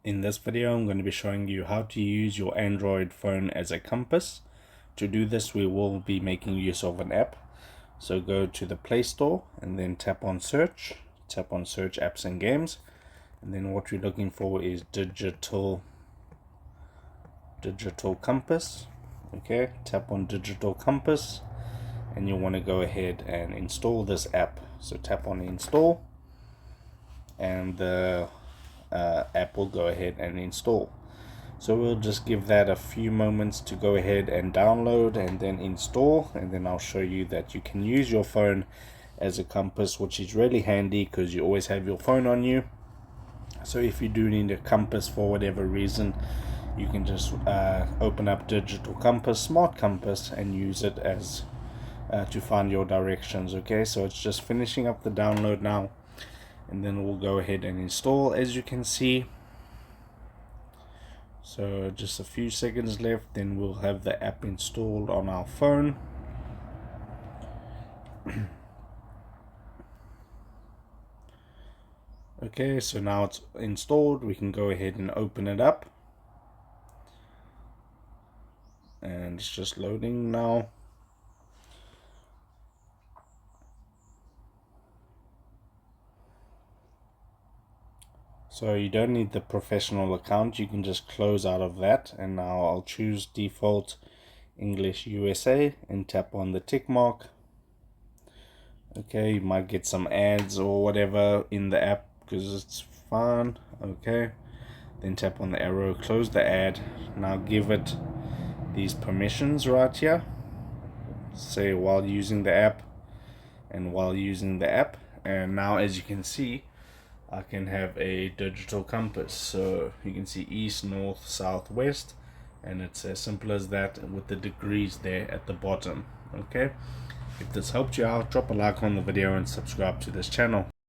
In this video, I'm going to be showing you how to use your Android phone as a compass. To do this, we will be making use of an app. So go to the Play Store and then tap on search apps and games. And then what you're looking for is digital compass. Okay, tap on digital compass and you'll want to go ahead and install this app. So tap on install and the app will go ahead and install. So we'll just give that a few moments to go ahead and download and then install, and then I'll show you that you can use your phone as a compass, which is really handy because you always have your phone on you. So if you do need a compass for whatever reason, you can just open up digital compass, smart compass, and use it as to find your directions. Okay, so it's just finishing up the download now, and then we'll go ahead and install, as you can see. So just a few seconds left, then we'll have the app installed on our phone. Okay, so now it's installed. We can go ahead and open it up, and it's just loading now. So you don't need the professional account, you can just close out of that, and now I'll choose default English USA and tap on the tick mark. Okay, you might get some ads or whatever in the app because it's fine. Okay, then tap on the arrow, close the ad. Now give it these permissions right here. Say while using the app and while using the app, and now as you can see, I can have a digital compass. So you can see east, north, south, west, and it's as simple as that with the degrees there at the bottom. Okay, if this helped you out, drop a like on the video and subscribe to this channel.